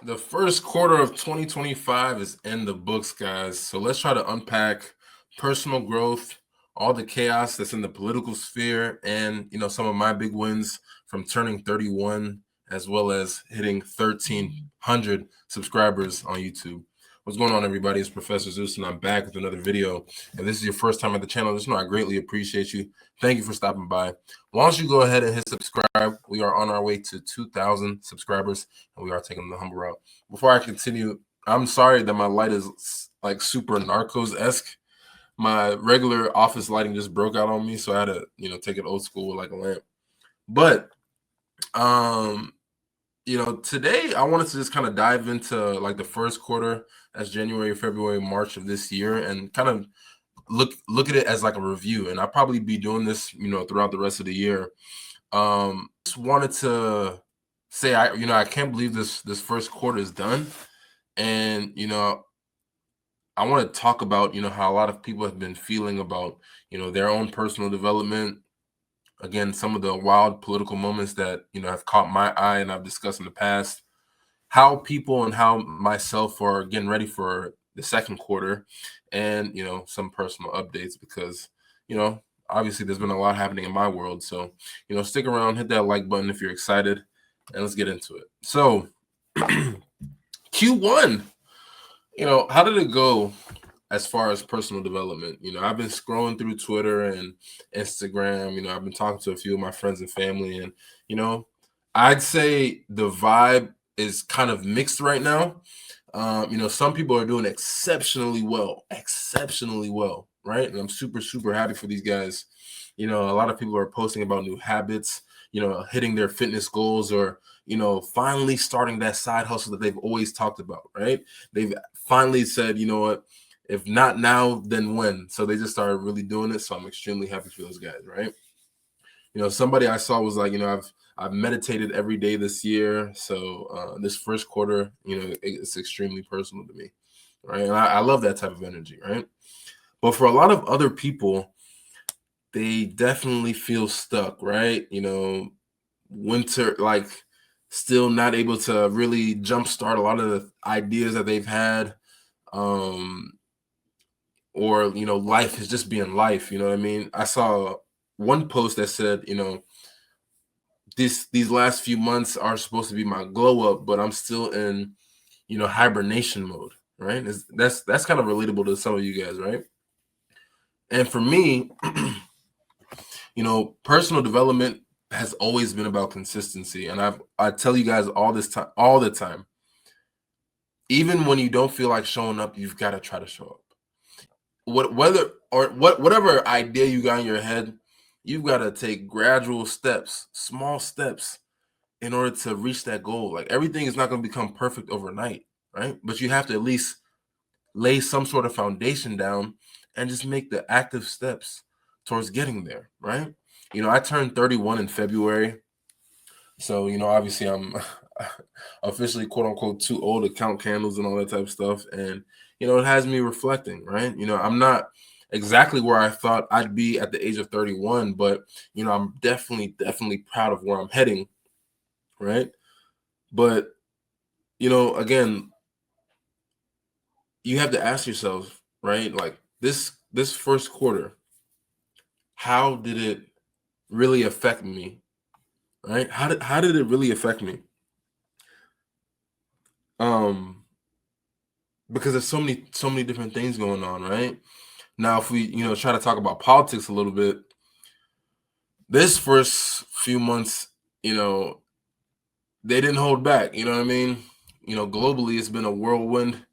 The first quarter of 2025 is in the books, guys. So let's try to unpack personal growth, all the chaos that's in the political sphere, and some of my big wins from turning 31 as well as hitting 1,300 subscribers on YouTube. What's going on, everybody? It's Professor Zeus, and I'm back with another video. If this is your first time at the channel, just know I greatly appreciate you. Thank you for stopping by. Why don't you go ahead and hit subscribe? We are on our way to 2,000 subscribers, and we are taking the humble route. Before I continue, I'm sorry that my light is like super Narcos-esque. My regular office lighting just broke out on me, so I had to, take it old school with like a lamp. But today I wanted to just kind of dive into like the first quarter, as January, February, March of this year, and kind of look at it as like a review. And I'll probably be doing this, throughout the rest of the year. Just wanted to say I can't believe this first quarter is done. And I want to talk about how a lot of people have been feeling about their own personal development. Again, some of the wild political moments that have caught my eye and I've discussed in the past, how people and how myself are getting ready for the second quarter, and some personal updates, because obviously there's been a lot happening in my world. So stick around, hit that like button if you're excited, and let's get into it. So Q1, how did it go as far as personal development? I've been scrolling through Twitter and Instagram. I've been talking to a few of my friends and family, and I'd say the vibe is kind of mixed right now. Some people are doing exceptionally well, right? And I'm super, super happy for these guys. A lot of people are posting about new habits, hitting their fitness goals, or finally starting that side hustle that they've always talked about, right? They've finally said, you know what, if not now, then when? So they just started really doing it. So I'm extremely happy for those guys, right? Somebody I saw was like, I've meditated every day this year. So this first quarter, it's extremely personal to me, right? And I love that type of energy, right? But for a lot of other people, they definitely feel stuck, right? Winter, like, still not able to really jumpstart a lot of the ideas that they've had. Or life is just being life. You know what I mean? I saw one post that said, these last few months are supposed to be my glow up, but I'm still in hibernation mode, right? That's kind of relatable to some of you guys, right? And for me, personal development has always been about consistency. And I tell you guys all the time, even when you don't feel like showing up, you've got to try to show up. Whatever idea you got in your head, you've got to take gradual steps, small steps, in order to reach that goal. Like, everything is not going to become perfect overnight, right? But you have to at least lay some sort of foundation down and just make the active steps towards getting there, right? I turned 31 in February. So, obviously I'm officially, quote unquote, too old to count candles and all that type of stuff. And, it has me reflecting, right? I'm not exactly where I thought I'd be at the age of 31, but, I'm definitely proud of where I'm heading, right? But, again, you have to ask yourself, right? Like, this first quarter, how did it really affect me, right? How did it really affect me? Because there's so many different things going on, right? Now, if we try to talk about politics a little bit, this first few months, they didn't hold back. You know what I mean? Globally, it's been a whirlwind.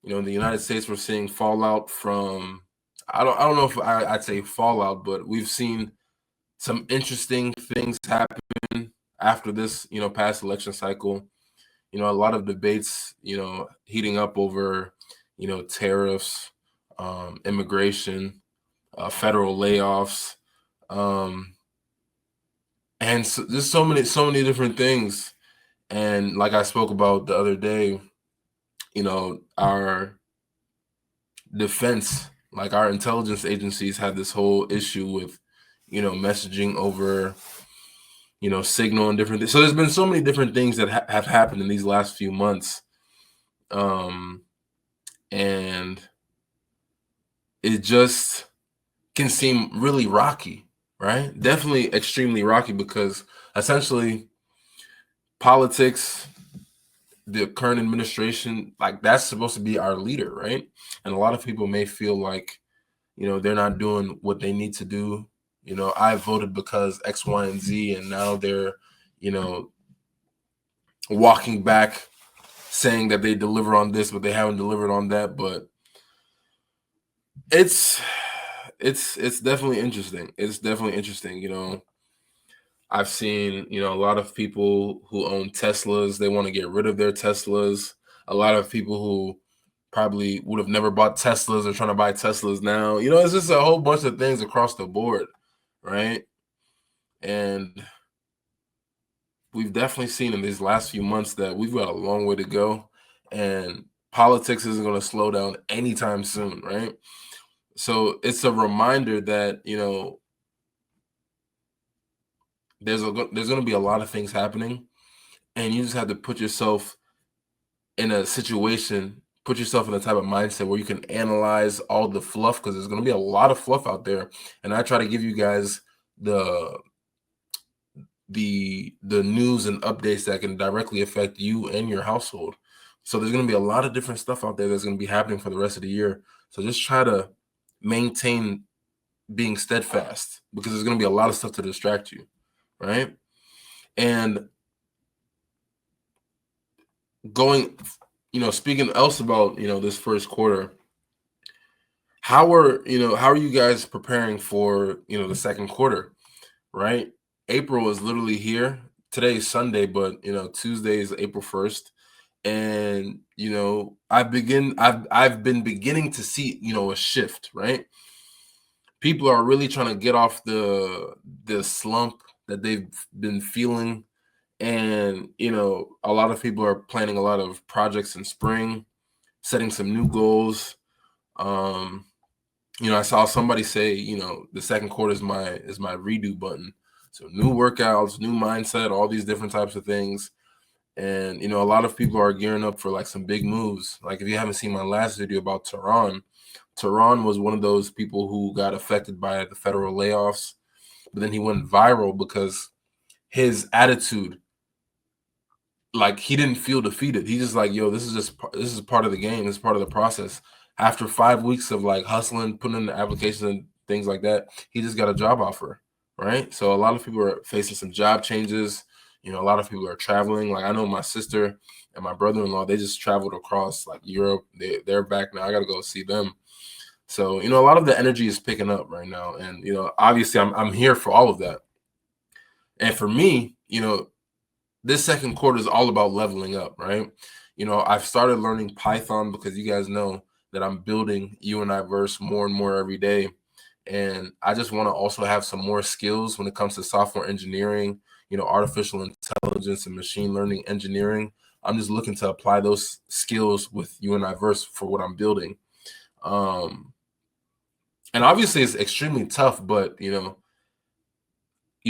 In the United States, we're seeing fallout from, I don't know if I'd say fallout, but we've seen some interesting things happen after this, past election cycle. A lot of debates, heating up over, tariffs, immigration, federal layoffs, and so, there's so many different things. And like I spoke about the other day, our defense, like our intelligence agencies, have this whole issue with, messaging over, signal and different things. So there's been so many different things that have happened in these last few months. And it just can seem really rocky, right? Definitely extremely rocky, because essentially politics, the current administration, like, that's supposed to be our leader, right? And a lot of people may feel like, they're not doing what they need to do. I voted because X, Y, and Z, and now they're, you know, walking back, saying that they deliver on this, but they haven't delivered on that. But it's it's definitely interesting. It's definitely interesting. I've seen, a lot of people who own Teslas, they want to get rid of their Teslas. A lot of people who probably would have never bought Teslas are trying to buy Teslas now. It's just a whole bunch of things across the board, right? And we've definitely seen in these last few months that we've got a long way to go, and politics isn't going to slow down anytime soon, right? So it's a reminder that, there's going to be a lot of things happening, and you just have to put yourself in a situation, put yourself in a type of mindset where you can analyze all the fluff, because there's going to be a lot of fluff out there. And I try to give you guys the the news and updates that can directly affect you and your household. So there's going to be a lot of different stuff out there that's going to be happening for the rest of the year. So just try to maintain being steadfast, because there's going to be a lot of stuff to distract you, right? And going, speaking else about, this first quarter, how are you guys preparing for, the second quarter, right? April is literally here. Today is Sunday, but Tuesday is April 1st. And I've been beginning to see, a shift, right? People are really trying to get off the slump that they've been feeling. And a lot of people are planning a lot of projects in spring, setting some new goals. um I saw somebody say, the second quarter is my redo button. So new workouts, new mindset, all these different types of things. And a lot of people are gearing up for like some big moves. Like, if you haven't seen my last video about Tehran was one of those people who got affected by the federal layoffs, but then he went viral because his attitude, like, he didn't feel defeated. He just like, yo, this is part of the game. This is part of the process. After 5 weeks of like hustling, putting in the applications and things like that, he just got a job offer, right? So a lot of people are facing some job changes. A lot of people are traveling. Like, I know my sister and my brother-in-law, they just traveled across like Europe. They're back now. I got to go see them. So, a lot of the energy is picking up right now. And, obviously I'm here for all of that. And for me, this second quarter is all about leveling up, right? I've started learning Python because you guys know that I'm building UNI verse more and more every day. And I just want to also have some more skills when it comes to software engineering, artificial intelligence and machine learning engineering. I'm just looking to apply those skills with UNI verse for what I'm building. And obviously it's extremely tough, but you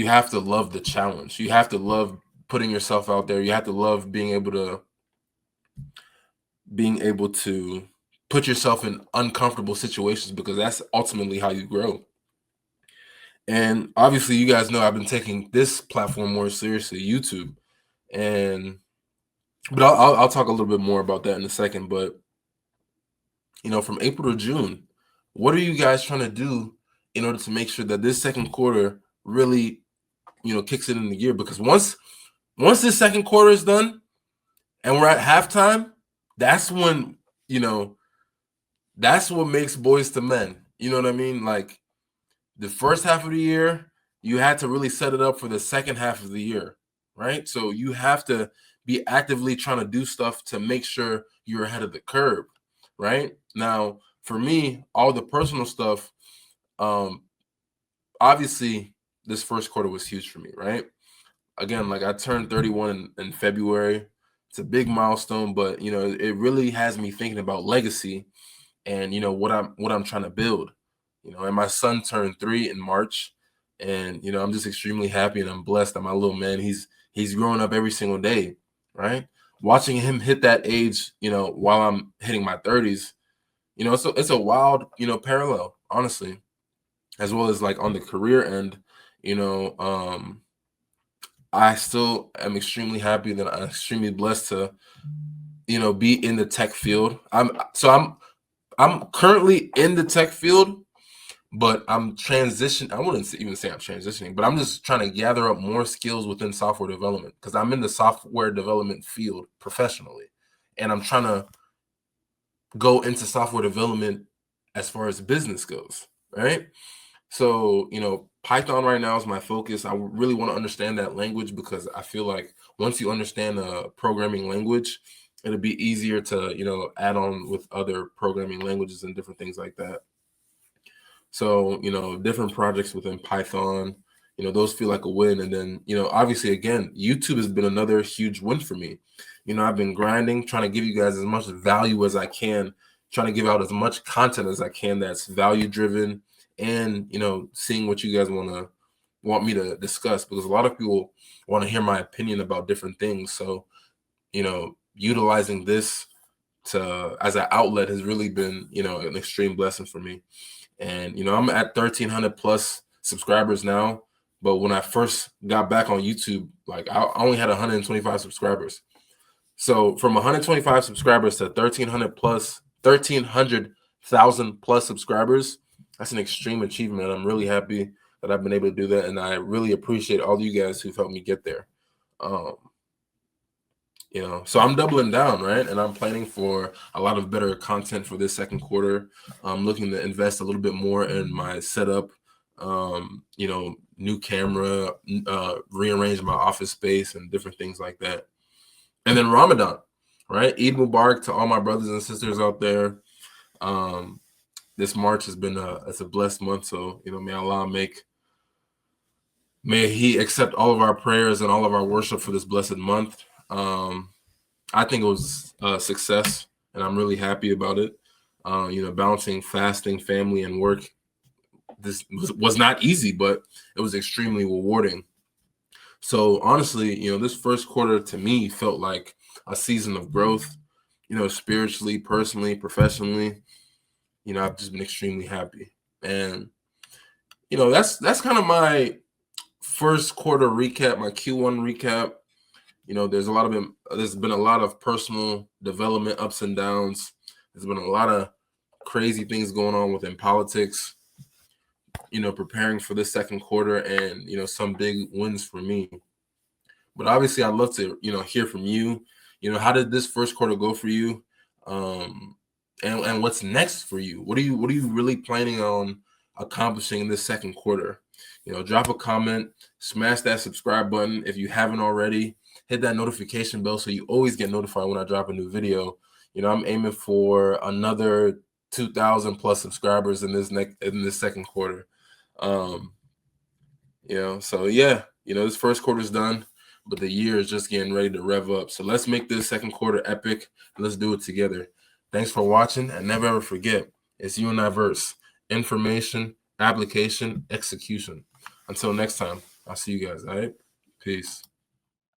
have to love the challenge. You have to love putting yourself out there. You have to love being able to put yourself in uncomfortable situations, because that's ultimately how you grow. And obviously you guys know I've been taking this platform more seriously, YouTube. And but I'll talk a little bit more about that in a second. But from April to June, what are you guys trying to do in order to make sure that this second quarter really kicks it in the gear? Because once this second quarter is done and we're at halftime, that's when, that's what makes boys to men. You know what I mean? Like, the first half of the year, you had to really set it up for the second half of the year, right? So you have to be actively trying to do stuff to make sure you're ahead of the curve, right? Now, for me, all the personal stuff, obviously, this first quarter was huge for me, right? Again, like, I turned 31 in February. It's a big milestone, but it really has me thinking about legacy and what I'm trying to build. And my son turned 3 in March, and I'm just extremely happy, and I'm blessed that my little man, he's growing up every single day, right? watching him hit that age, while I'm hitting my 30s, it's a wild, parallel, honestly, as well as like on the career end, you know, I still am extremely happy that I'm extremely blessed to, be in the tech field. I'm currently in the tech field, but I'm transition. I wouldn't even say I'm transitioning, but I'm just trying to gather up more skills within software development because I'm in the software development field professionally, and I'm trying to go into software development as far as business goes, right? So, Python right now is my focus. I really want to understand that language because I feel like once you understand a programming language, it'll be easier to, add on with other programming languages and different things like that. So, different projects within Python, those feel like a win. And then, obviously, again, YouTube has been another huge win for me. I've been grinding, trying to give you guys as much value as I can, trying to give out as much content as I can that's value driven, and, seeing what you guys want me to discuss, because a lot of people want to hear my opinion about different things. So, utilizing this as an outlet has really been, an extreme blessing for me. And I'm at 1,300 plus subscribers now, but when I first got back on YouTube, like I only had 125 subscribers. So from 125 subscribers to 1,300,000 plus subscribers, that's an extreme achievement. I'm really happy that I've been able to do that, and I really appreciate all of you guys who've helped me get there. So I'm doubling down, right? And I'm planning for a lot of better content for this second quarter. I'm looking to invest a little bit more in my setup, new camera, rearrange my office space and different things like that. And then Ramadan, right? Eid Mubarak to all my brothers and sisters out there. This March has been it's a blessed month. So, may Allah may He accept all of our prayers and all of our worship for this blessed month. I think it was a success, and I'm really happy about it. Balancing fasting, family, and work. This was not easy, but it was extremely rewarding. So honestly, this first quarter to me felt like a season of growth, spiritually, personally, professionally. I've just been extremely happy. And, that's kind of my first quarter recap, my Q1 recap. There's been a lot of personal development ups and downs. There's been a lot of crazy things going on within politics, preparing for this second quarter, and, some big wins for me. But obviously I'd love to, hear from you. How did this first quarter go for you? And what's next for you? What are you really planning on accomplishing in this second quarter? Drop a comment, smash that subscribe button if you haven't already. Hit that notification bell so you always get notified when I drop a new video. I'm aiming for another 2,000 plus subscribers in this second quarter. So yeah, this first quarter's done, but the year is just getting ready to rev up. So let's make this second quarter epic, and let's do it together. Thanks for watching, and never ever forget, it's you and I verse. Information, application, execution. Until next time, I'll see you guys. All right? Peace.